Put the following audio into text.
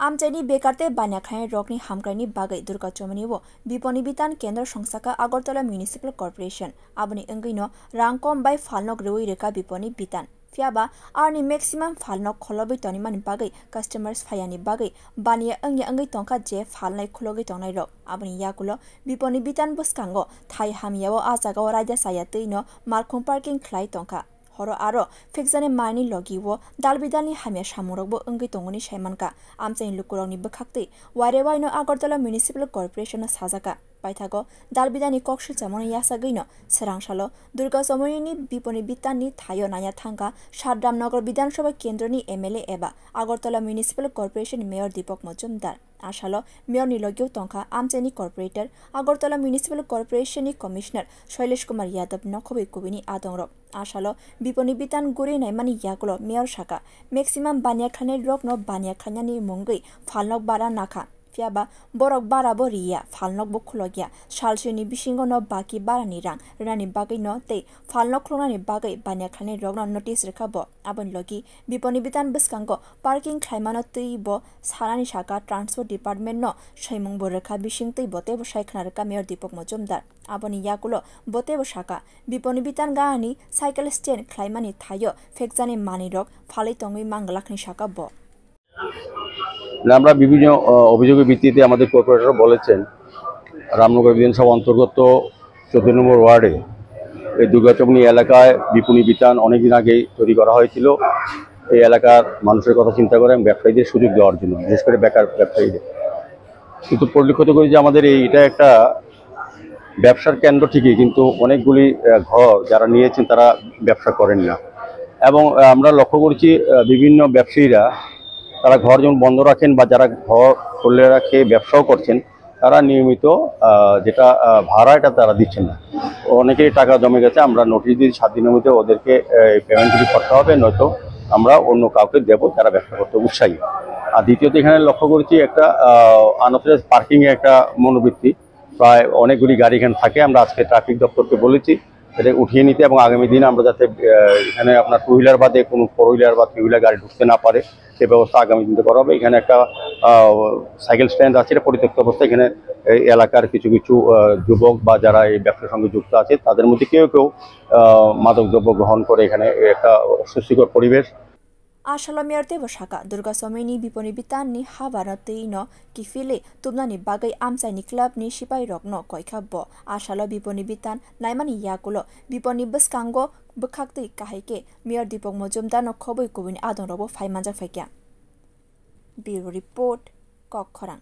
আমচাইনি বেকারতে বানিয়াখাই রকনি হামক্রাইনি বাগै दुर्गा चौमनिबो बिपनि बितान केन्द्र संस्थाका Agartala municipal corporation आबनि अंगैनो रांकम bye फालनक रेवै रेखा बिपनि बितान फियाबा आरनि maximum फालनक खलबै तनिमानि बागै कस्टमर्स फायानि बागै बानिया अंगै तंका जे फालनाय खुलगै तंनाय रक आबनि याकुलो बिपनि बितान बसकांगो थाइ हामियाव आजागाव रायदा सायातैनो मार्कम पार्किं ख्लाय तंका हरो आरो फेक्जाने मानि लगिवो दालबिदालनि हामिया सामुरकबो अंगै तंगनि सायमानका आमचाइनि लुकुरंनि बखाक्तै वारेवाइनो आगरतला म्युनिसिपल कर्पोरेशन साजाका पाइथागो दालबिदानि कक्सु चामनि यासागैनो सोरांसालो दुर्गा चौमनिनि बिपनि बिताननि थायो नाया थांगा सातरामनगर विधानसभा केन्द्रनि एमएलए एबा आगरतला म्युनिसिपल कर्पोरेशन मेयर दीपक Majumdar आशालो मेयरनि लगिव तंका आमचाइनि corporator Agartala municipal कर्पोरेशननि commissioner Shailesh Kumar Yadav नखबै कुबिनि आदंरक आशालो बिपनि बितान गुरि नायमानि यागुलो mayor शाखा मैक्सिमाम बानिया खाने रकनो बानिया खान्यानि मुंगै फालनक बारा नाखा फियाबा बरक बाराबो रिया फालनक बुखुलगिया सालसेनि बिसिंगनो बाकी बारानि रां रानि बागै न ते फालनक खुलनानि बागै बानिया खाने रगनो नोटिस रेखाबो आबन लगी बिपनि बितान बसकांगो पार्किं खायमानो तैबो सारानि शाखा ट्रान्सपोर्ट डिपार्टमेन्ट न सैमुं बरेखा बिसिं तै बते बसायखना रेखा मेयर दीपक मजुमदार आबनि याकुलो बते बसाका बिपनि बितान गानि साइकेल स्टैंड खायमानि थायो फेकजानि मानि रक फालै तंगै मांगलाखनि शाखा ब আমরা বিভিন্ন অভিযোগের ভিত্তিতে আমাদের কর্পোরেটর বলেছেন রামনগর বিধানসভা অন্তর্গত 14 নম্বর ওয়ার্ডে এই দুর্গাচমনি এলাকায় বিপণী বিতান অনেকদিন আগেই তৈরি করা হয়েছিল এই এলাকার মানুষের কথা চিন্তা করে এবং ব্যবসায়ীদের সুযোগ দেওয়ার জন্য, বিশেষ করে বেকার ব্যবসায়ীদের। কিন্তু পরিলক্ষিত করি যে আমাদের এটা একটা ব্যবসার কেন্দ্র ঠিকই, কিন্তু অনেকগুলি ঘর যারা নিয়েছেন তারা ব্যবসা করেন না। এবং আমরা লক্ষ্য করছি বিভিন্ন ব্যবসায়ীরা তারা ঘর যেমন বন্ধ রাখেন বা যারা ঘর খুলে রাখে ব্যবসাও করছেন, তারা নিয়মিত যেটা ভাড়া এটা তারা দিচ্ছেন না। অনেকেই টাকা জমে গেছে, আমরা নোটিশ দিয়ে 7 দিনের মধ্যে ওদেরকে পেমেন্টগুলি করতে হবে, নয়তো আমরা অন্য কাউকে দেবো যারা ব্যবসা করতে উৎসাহী। আর দ্বিতীয়ত এখানে লক্ষ্য করেছি একটা আনঅথরাইজড পার্কিংয়ে একটা মনোবৃত্তি, প্রায় অনেকগুলি গাড়ি এখানে থাকে। আমরা আজকে ট্রাফিক দপ্তরকে বলেছি এটা উঠিয়ে নিতে এবং আগামী দিনে আমরা যাতে এখানে আপনার 2 হুইলার বাদে কোনো 4 হুইলার বা 3 হুইলার গাড়ি ঢুকতে না পারে সে ব্যবস্থা আগামী দিনে করা হবে। এখানে একটা সাইকেল স্ট্যান্ড আছে, এটা পরিত্যক্ত অবস্থায়। এখানে এই এলাকার কিছু কিছু যুবক বা যারা এই ব্যবসার সঙ্গে যুক্ত আছে তাদের মধ্যে কেউ কেউ মাদকদ্রব্য গ্রহণ করে এখানে একটা অস্বস্তিকর পরিবেশ। आशालो मेयरते बसाका दुर्गा चौमनि बिपनि बिताननि हाबारतैनो किफिले तुमनानि बागै आमचाइनि क्लाबनि सिपाइ रकनो कयखाब आशालो बिपनि बितान नायमानि याकुलो बिपनि बसकांगो बखाक्तै काहायके मेयर दीपक मजुमदार न खबै कुबिनि आदंरबो फाइमानजा फाइक्या। ब्यूरो रिपोर्ट कक खरां।